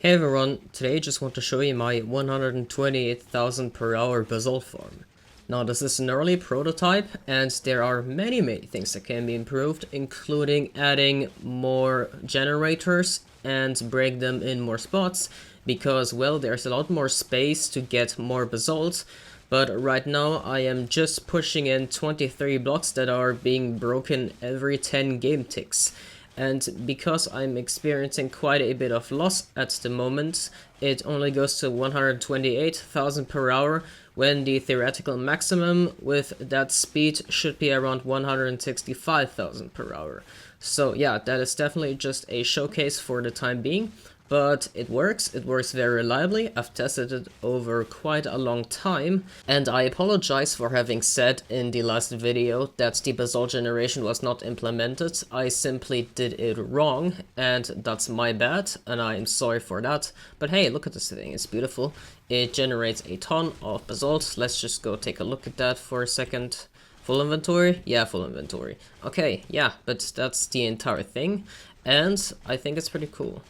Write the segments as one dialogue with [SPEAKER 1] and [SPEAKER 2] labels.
[SPEAKER 1] Hey everyone, today I just want to show you my 128,000 per hour basalt farm. Now this is an early prototype and there are many things that can be improved, including adding more generators and break them in more spots, because well, there's a lot more space to get more basalt, but right now I am just pushing in 23 blocks that are being broken every 10 game ticks. And because I'm experiencing quite a bit of loss at the moment, it only goes to 128,000 per hour, when the theoretical maximum with that speed should be around 165,000 per hour. So yeah, that is definitely just a showcase for the time being, but it works very reliably. I've tested it over quite a long time, and I apologize for having said in the last video that the basalt generation was not implemented. I simply did it wrong, and that's my bad, and I am sorry for that. But hey, look at this thing, it's beautiful. It generates a ton of basalt. Let's just go take a look at that for a second. Full inventory? Yeah, full inventory. Okay, yeah, but that's the entire thing, and I think it's pretty cool.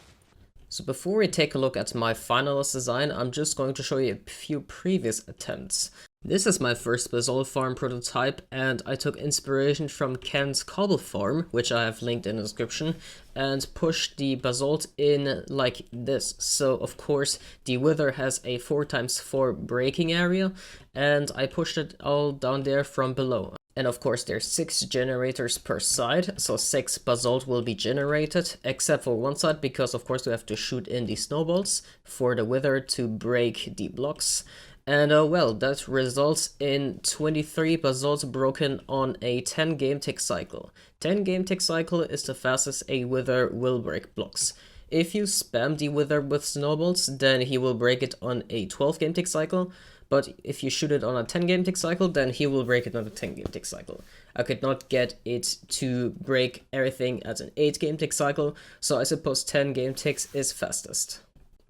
[SPEAKER 1] So before we take a look at my finalist design, I'm just going to show you a few previous attempts. This is my first basalt farm prototype, and I took inspiration from Ken's cobble farm, which I have linked in the description, and pushed the basalt in like this. So of course the wither has a 4x4 breaking area, and I pushed it all down there from below. And of course there's 6 generators per side, so 6 basalt will be generated, except for one side, because of course we have to shoot in the snowballs for the wither to break the blocks. And well, that results in 23 basalt broken on a 10 game tick cycle. 10 game tick cycle is the fastest a wither will break blocks. If you spam the wither with snowballs, then he will break it on a 12 game tick cycle. But if you shoot it on a 10 game tick cycle, then he will break it on a 10 game tick cycle. I could not get it to break everything at an 8 game tick cycle, so I suppose 10 game ticks is fastest.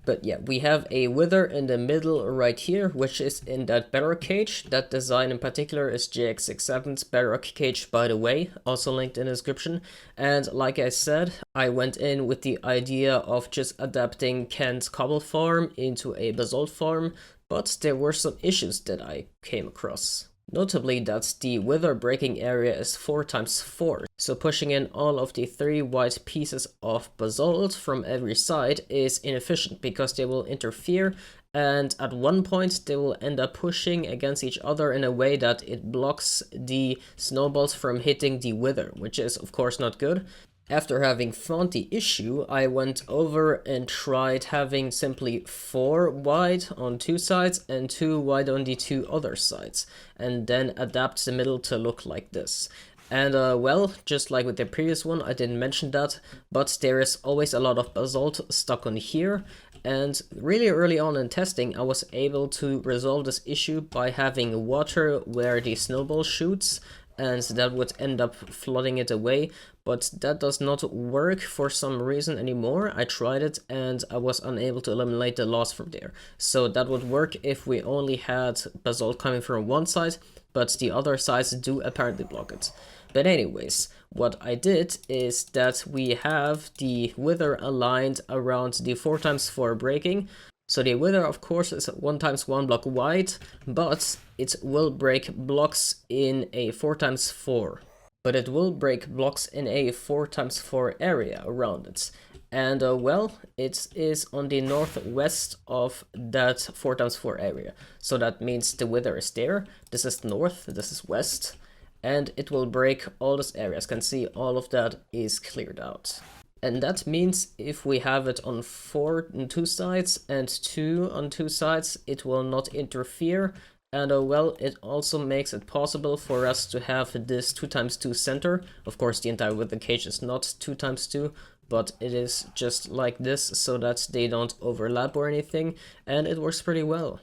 [SPEAKER 1] But yeah, we have a wither in the middle right here, which is in that Bedrock cage. That design in particular is JX67's Bedrock cage, by the way, also linked in the description. And like I said, I went in with the idea of just adapting Ken's cobble farm into a basalt farm, but there were some issues that I came across. Notably that the wither breaking area is 4x4, so pushing in all of the 3 white pieces of basalt from every side is inefficient because they will interfere, and at one point they will end up pushing against each other in a way that it blocks the snowballs from hitting the wither, which is of course not good. After having found the issue, I went over and tried having simply 4 wide on 2 sides and 2 wide on the 2 other sides, and then adapt the middle to look like this. And well, just like with the previous one, I didn't mention that, but there is always a lot of basalt stuck on here, and really early on in testing I was able to resolve this issue by having water where the snowball shoots, and that would end up flooding it away, but that does not work for some reason anymore. I tried it and I was unable to eliminate the loss from there. So that would work if we only had basalt coming from one side, but the other sides do apparently block it. But anyways, what I did is that we have the wither aligned around the 4x4 breaking. So the wither of course is 1x1 block wide, but it will break blocks in a 4x4. But it will break blocks in a 4x4 area around it. And well, it is on the northwest of that 4x4 area. So that means the wither is there. This is north, this is west. And it will break all those areas. You can see all of that is cleared out. And that means if we have it on 4 on 2 sides and 2 on 2 sides, it will not interfere. And well, it also makes it possible for us to have this 2x2 center. Of course, the entire wither cage is not 2x2, but it is just like this so that they don't overlap or anything, and it works pretty well.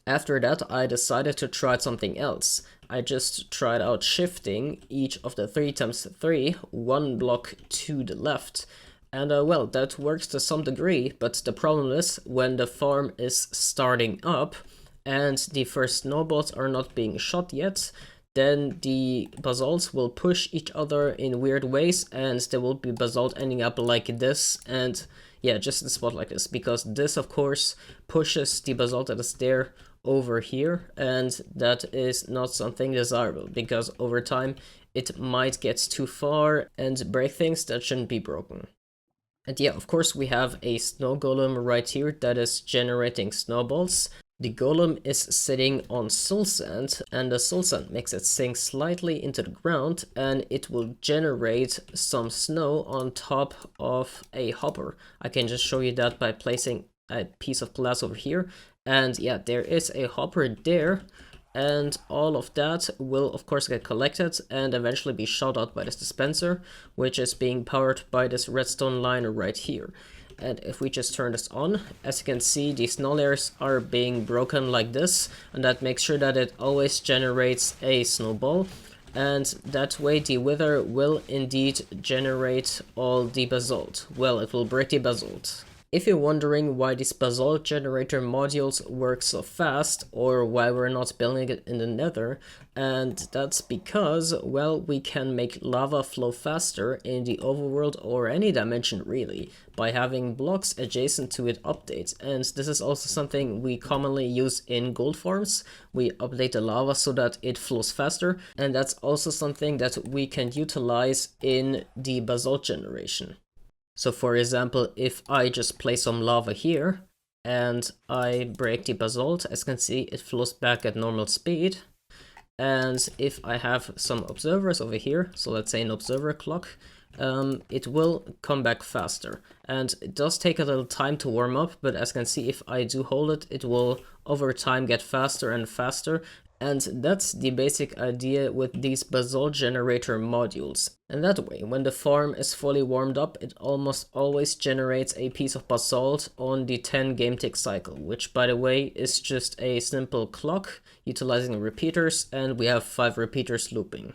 [SPEAKER 1] After that, I decided to try something else. I just tried out shifting each of the 3x3 1 block to the left. And well, that works to some degree, but the problem is when the farm is starting up and the first snowballs are not being shot yet, then the basalts will push each other in weird ways, and there will be basalt ending up like this, and Yeah, just a spot like this, because this of course pushes the basalt that is there over here, and that is not something desirable, because over time it might get too far and break things that shouldn't be broken. And yeah, of course we have a snow golem right here that is generating snowballs. The golem is sitting on soul sand, and the soul sand makes it sink slightly into the ground, and it will generate some snow on top of a hopper. I can just show you that by placing a piece of glass over here, and yeah, there is a hopper there, and all of that will of course get collected and eventually be shot out by this dispenser, which is being powered by this redstone line right here. And if we just turn this on, as you can see, the snow layers are being broken like this, and that makes sure that it always generates a snowball. And that way the wither will indeed generate all the basalt. Well, it will break the basalt. If you're wondering why these basalt generator modules work so fast, or why we're not building it in the nether, and that's because, well, we can make lava flow faster in the overworld or any dimension really, by having blocks adjacent to it update. And this is also something we commonly use in gold farms. We update the lava so that it flows faster, and that's also something that we can utilize in the basalt generation. So for example, if I just place some lava here and I break the basalt, as you can see, it flows back at normal speed. And if I have some observers over here, so let's say an observer clock, it will come back faster. And it does take a little time to warm up, but as you can see, if I do hold it, it will over time get faster and faster. And that's the basic idea with these basalt generator modules. And that way, when the farm is fully warmed up, it almost always generates a piece of basalt on the 10 game tick cycle, which by the way is just a simple clock utilizing repeaters, and we have 5 repeaters looping.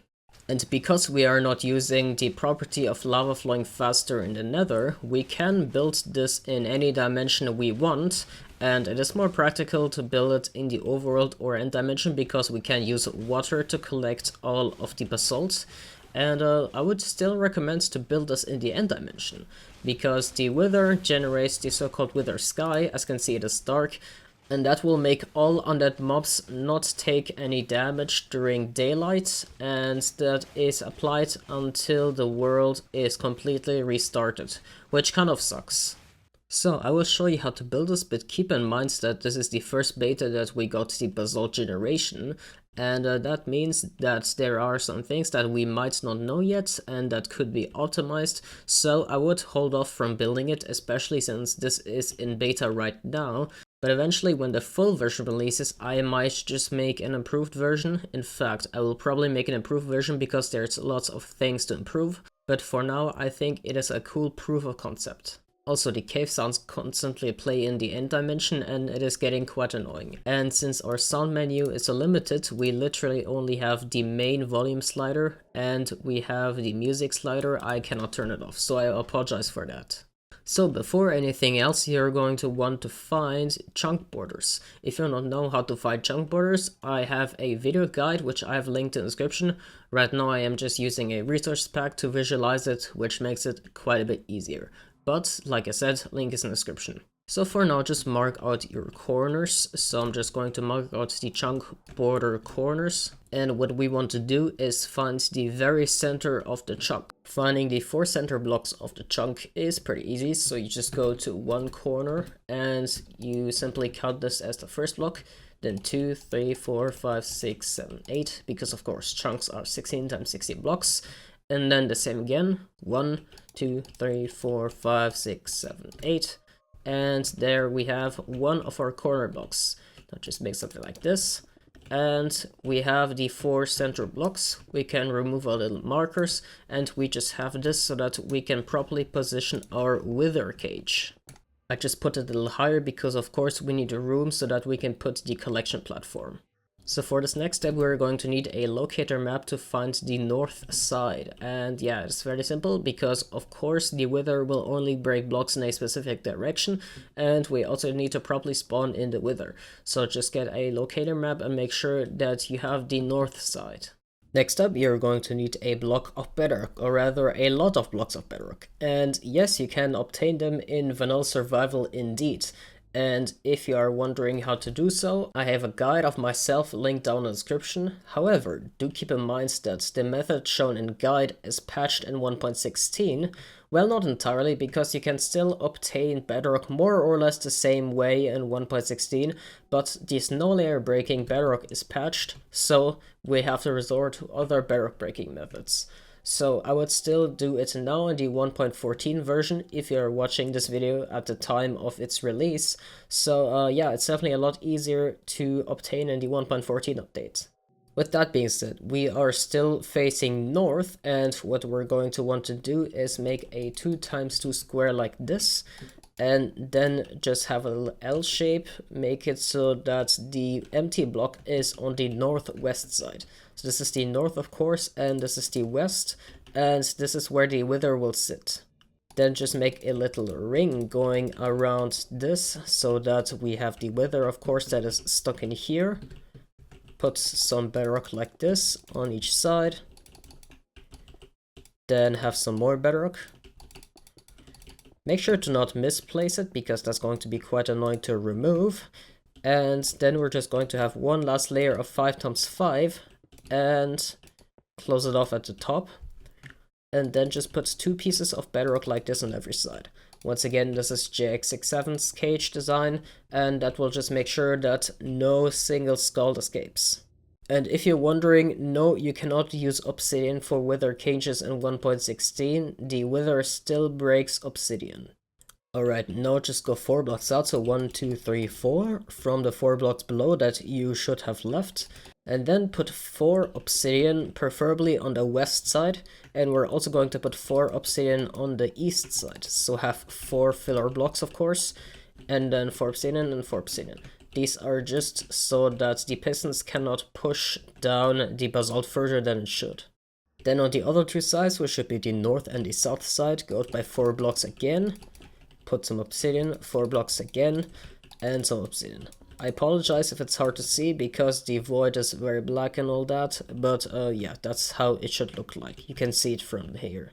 [SPEAKER 1] And because we are not using the property of lava flowing faster in the nether, we can build this in any dimension we want, and it is more practical to build it in the overworld or end dimension because we can use water to collect all of the basalt. And I would still recommend to build this in the end dimension, because the wither generates the so-called wither sky. As you can see, it is dark, and that will make all undead mobs not take any damage during daylight, and that is applied until the world is completely restarted, which kind of sucks. So I will show you how to build this, but keep in mind that this is the first beta that we got the basalt generation, and that means that there are some things that we might not know yet and that could be optimized, so I would hold off from building it, especially since this is in beta right now. But eventually, when the full version releases, I might just make an improved version. In fact, I will probably make an improved version because there's lots of things to improve, but for now I think it is a cool proof of concept. Also, the cave sounds constantly play in the end dimension, and it is getting quite annoying. And since our sound menu is limited, we literally only have the main volume slider and we have the music slider. I cannot turn it off, so I apologize for that. So before anything else, you're going to want to find chunk borders. If you don't know how to find chunk borders, I have a video guide which I have linked in the description. Right now I am just using a resource pack to visualize it, which makes it quite a bit easier. But like I said, link is in the description. So for now, just mark out your corners. So I'm just going to mark out the chunk border corners. And what we want to do is find the very center of the chunk. Finding the 4 center blocks of the chunk is pretty easy. So you just go to one corner and you simply count this as the first block. Then 2, 3, 4, 5, 6, 7, 8. Because of course chunks are 16 times 16 blocks. And then the same again. 1, 2, 3, 4, 5, 6, 7, 8. And there we have one of our corner blocks. Now just make something like this. And we have the 4 center blocks. We can remove our little markers, and we just have this so that we can properly position our wither cage. I just put it a little higher because of course we need a room so that we can put the collection platform. So for this next step, we're going to need a locator map to find the north side. And yeah, it's very simple because of course the wither will only break blocks in a specific direction, and we also need to properly spawn in the wither. So just get a locator map and make sure that you have the north side. Next up, you're going to need a block of bedrock, or rather a lot of blocks of bedrock. And yes, you can obtain them in vanilla survival indeed. And if you are wondering how to do so, I have a guide of myself linked down in the description. However, do keep in mind that the method shown in guide is patched in 1.16. Well, not entirely, because you can still obtain bedrock more or less the same way in 1.16, but the snow layer breaking bedrock is patched, so we have to resort to other bedrock breaking methods. So I would still do it now in the 1.14 version if you're watching this video at the time of its release. So yeah, it's definitely a lot easier to obtain in the 1.14 update. With that being said, we are still facing north, and what we're going to want to do is make a 2x2 square like this, and then just have a little L shape, make it so that the empty block is on the northwest side. So this is the north, of course, and this is the west, and this is where the wither will sit. Then just make a little ring going around this, so that we have the wither, of course, that is stuck in here. Put some bedrock like this on each side. Then have some more bedrock. Make sure to not misplace it, because that's going to be quite annoying to remove. And then we're just going to have one last layer of 5x5 and close it off at the top. And then just put 2 pieces of bedrock like this on every side. Once again, this is JX67's cage design, and that will just make sure that no single skull escapes. And if you're wondering, no, you cannot use obsidian for wither cages in 1.16, the wither still breaks obsidian. Alright, now just go 4 blocks out, so 1, 2, 3, 4, from the 4 blocks below that you should have left. And then put 4 obsidian, preferably on the west side, and we're also going to put 4 obsidian on the east side. So have 4 filler blocks, of course, and then 4 obsidian and 4 obsidian. These are just so that the pistons cannot push down the basalt further than it should. Then on the other 2 sides, which should be the north and the south side, go out by 4 blocks again. Put some obsidian, 4 blocks again, and some obsidian. I apologize if it's hard to see, because the void is very black and all that, but yeah, that's how it should look like. You can see it from here.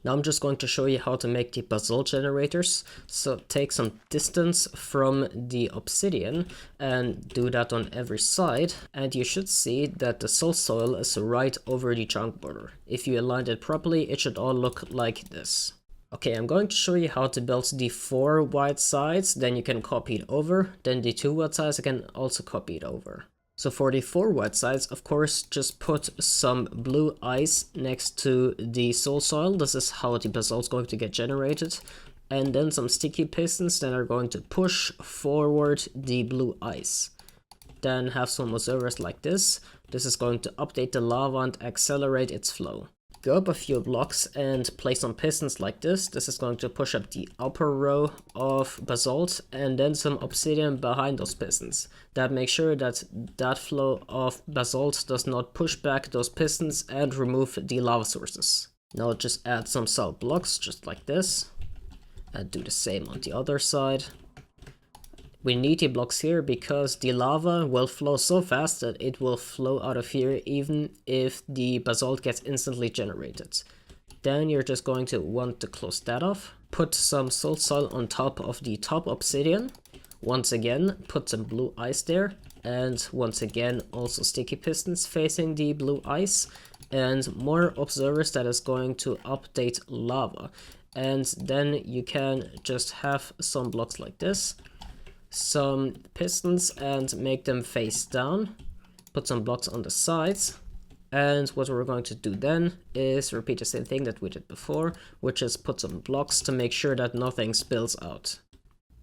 [SPEAKER 1] Now I'm just going to show you how to make the basalt generators. So take some distance from the obsidian and do that on every side, and you should see that the soul soil is right over the chunk border. If you aligned it properly, it should all look like this. Okay, I'm going to show you how to build the 4 white sides, then you can copy it over, then the 2 white sides, you can also copy it over. So for the 4 white sides, of course, just put some blue ice next to the soul soil. This is how the basalt is going to get generated. And then some sticky pistons that are going to push forward the blue ice. Then have some observers like this. This is going to update the lava and accelerate its flow. Go up a few blocks and place some pistons like this. This is going to push up the upper row of basalt, and then some obsidian behind those pistons. That makes sure that that flow of basalt does not push back those pistons and remove the lava sources. Now just add some salt blocks just like this, and do the same on the other side. We need the blocks here because the lava will flow so fast that it will flow out of here even if the basalt gets instantly generated. Then you're just going to want to close that off. Put some soul soil on top of the top obsidian. Once again, put some blue ice there. And once again, also sticky pistons facing the blue ice. And more observers that is going to update lava. And then you can just have some blocks like this. Some pistons and make them face down. Put some blocks on the sides. And what we're going to do then is repeat the same thing that we did before, which is put some blocks to make sure that nothing spills out.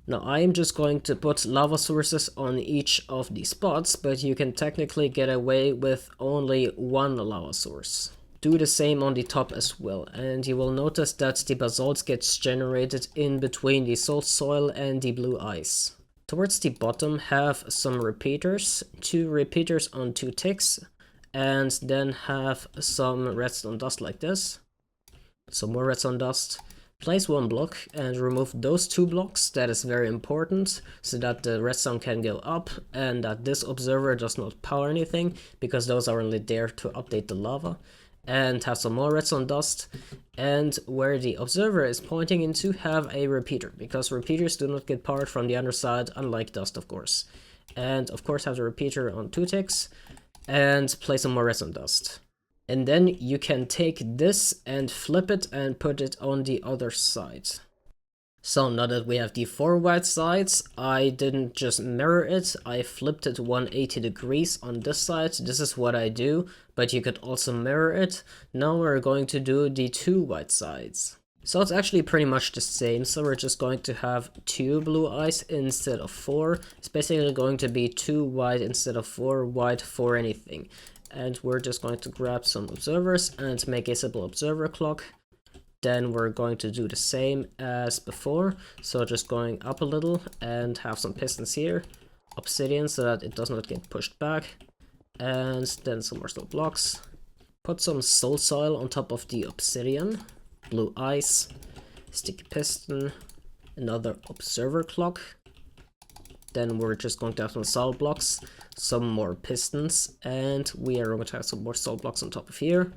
[SPEAKER 1] Now I am just going to put lava sources on each of these spots, but you can technically get away with only 1 lava source. Do the same on the top as well, and you will notice that the basalt gets generated in between the salt soil and the blue ice. Towards the bottom have some repeaters, 2 repeaters on 2 ticks, and then have some redstone dust like this. Some more redstone dust. Place one block and remove those two blocks. That is very important, so that the redstone can go up and that this observer does not power anything, because those are only there to update the lava. And have some more redstone dust, and where the observer is pointing into, have a repeater, because repeaters do not get powered from the underside, unlike dust, of course. And of course have the repeater on 2 ticks, and place some more redstone dust. And then you can take this and flip it and put it on the other side. So now that we have the 4 white sides, I didn't just mirror it, I flipped it 180 degrees on this side. This is what I do, but you could also mirror it. Now we're going to do the 2 white sides. So it's actually pretty much the same, so we're just going to have 2 blue eyes instead of 4. It's basically going to be 2 white instead of 4 white for anything. And we're just going to grab some observers and make a simple observer clock. Then we're going to do the same as before, so just going up a little and have some pistons here, obsidian so that it does not get pushed back, and then some more stone blocks. Put some soul soil on top of the obsidian, blue ice, sticky piston, another observer clock. Then we're just going to have some soul blocks, some more pistons, and we are going to have some more soul blocks on top of here.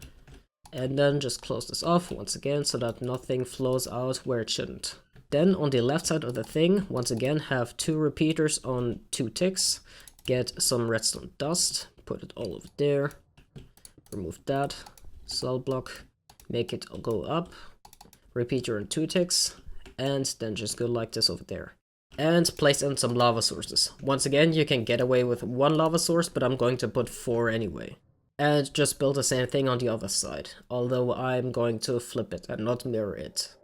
[SPEAKER 1] And then just close this off once again so that nothing flows out where it shouldn't. Then on the left side of the thing, once again have 2 repeaters on 2 ticks. Get some redstone dust, put it all over there. Remove that, soul block, make it go up. Repeater on 2 ticks, and then just go like this over there. And place in some lava sources. Once again, you can get away with 1 lava source, but I'm going to put 4 anyway. And just build the same thing on the other side, although I'm going to flip it and not mirror it.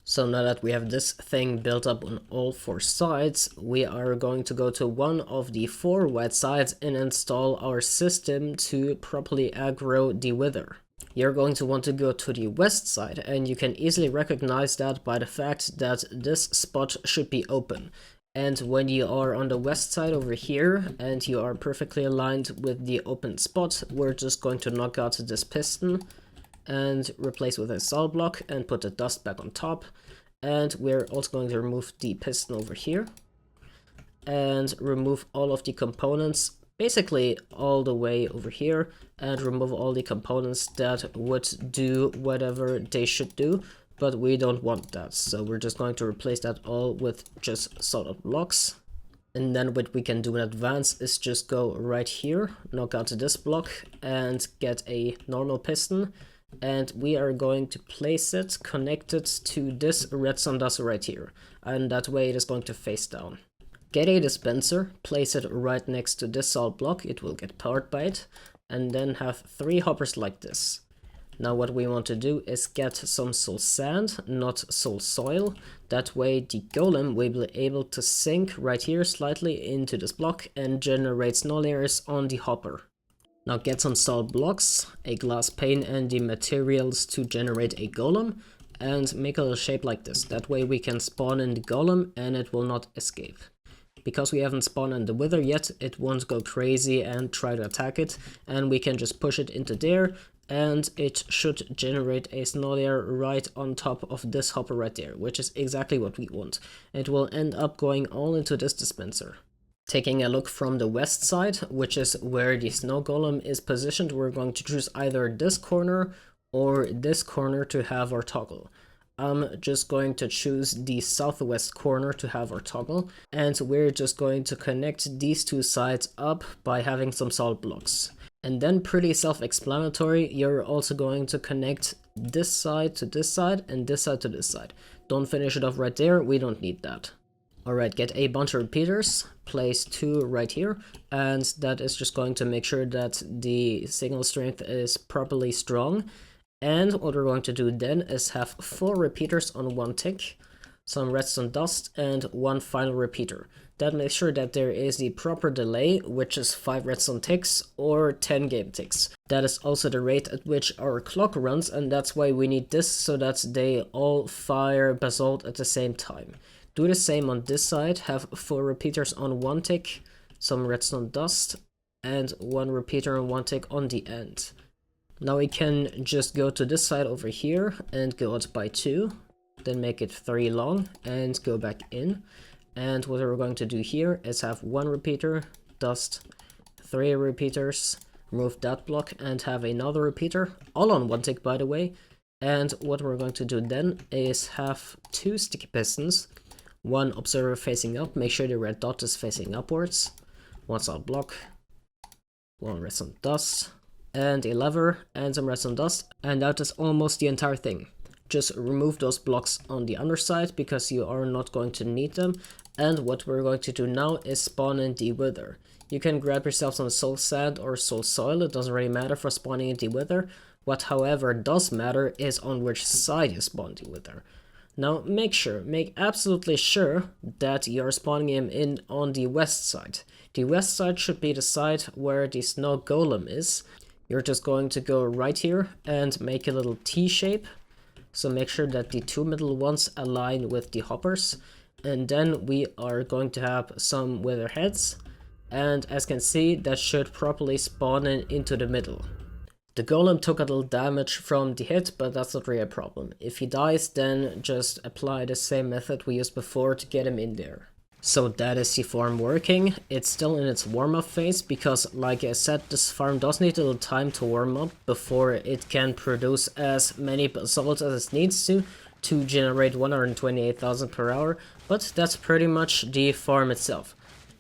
[SPEAKER 1] So now that we have this thing built up on all 4 sides, we are going to go to one of the 4 white sides and install our system to properly aggro the wither. You're going to want to go to the west side, and you can easily recognize that by the fact that this spot should be open. And when you are on the west side over here, and you are perfectly aligned with the open spot, we're just going to knock out this piston, and replace with a soul block, and put the dust back on top. And we're also going to remove the piston over here, and remove all of the components, basically all the way over here, and remove all the components that would do whatever they should do. But we don't want that, so we're just going to replace that all with just solid blocks. And then what we can do in advance is just go right here, knock out this block, and get a normal piston. And we are going to place it connected to this redstone dust right here. And that way it is going to face down. Get a dispenser, place it right next to this salt block, it will get powered by it. And then have 3 hoppers like this. Now what we want to do is get some soul sand, not soul soil. That way the golem will be able to sink right here slightly into this block and generate snow layers on the hopper. Now get some salt blocks, a glass pane and the materials to generate a golem, and make a little shape like this. That way we can spawn in the golem and it will not escape. Because we haven't spawned in the wither yet, it won't go crazy and try to attack it, and we can just push it into there. And it should generate a snow layer right on top of this hopper right there, which is exactly what we want. It will end up going all into this dispenser. Taking a look from the west side, which is where the snow golem is positioned, we're going to choose either this corner or this corner to have our toggle. I'm just going to choose the southwest corner to have our toggle, and we're just going to connect these 2 sides up by having some salt blocks. And then pretty self-explanatory, you're also going to connect this side to this side and this side to this side. Don't finish it off right there, we don't need that. Alright, get a bunch of repeaters, place 2 right here, and that is just going to make sure that the signal strength is properly strong. And what we're going to do then is have 4 repeaters on 1 tick, some redstone dust, and 1 final repeater. That makes sure that there is the proper delay, which is 5 redstone ticks or 10 game ticks. That is also the rate at which our clock runs, and that's why we need this, so that they all fire basalt at the same time. Do the same on this side, have 4 repeaters on 1 tick, some redstone dust, and 1 repeater on 1 tick on the end. Now we can just go to this side over here and go out by 2. then make it 3 long, and go back in. And what we're going to do here is have 1 repeater, dust 3 repeaters, remove that block, and have another repeater, all on 1 tick by the way. And what we're going to do then is have 2 sticky pistons, 1 observer facing up, make sure the red dot is facing upwards, 1 solid block, 1 redstone dust, and a lever, and some redstone dust, and that is almost the entire thing. Just remove those blocks on the underside because you are not going to need them. And what we're going to do now is spawn in the wither. You can grab yourself some soul sand or soul soil, it doesn't really matter for spawning in the wither. What however does matter is on which side you spawn the wither. Now make absolutely sure that you're spawning him in on the west side. The west side should be the side where the snow golem is. You're just going to go right here and make a little T shape. So make sure that the 2 middle ones align with the hoppers. And then we are going to have some wither heads. And as you can see, that should properly spawn into the middle. The golem took a little damage from the hit, but that's not really a problem. If he dies, then just apply the same method we used before to get him in there. So that is the farm working. It's still in its warm-up phase because, like I said, this farm does need a little time to warm up before it can produce as many basalt as it needs to generate 128,000 per hour, but that's pretty much the farm itself.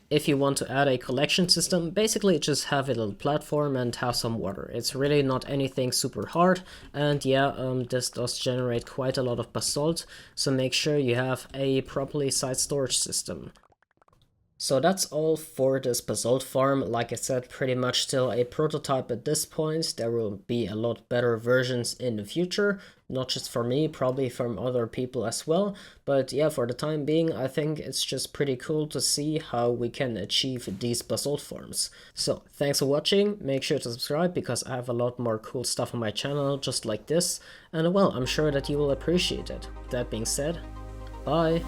[SPEAKER 1] If you want to add a collection system, basically just have a little platform and have some water. It's really not anything super hard, and yeah, this does generate quite a lot of basalt, so make sure you have a properly sized storage system. So that's all for this basalt farm. Like I said, pretty much still a prototype at this point. There will be a lot better versions in the future, not just for me, probably from other people as well. But yeah, for the time being, I think it's just pretty cool to see how we can achieve these basalt farms. So thanks for watching, make sure to subscribe because I have a lot more cool stuff on my channel just like this. And well, I'm sure that you will appreciate it. That being said, bye!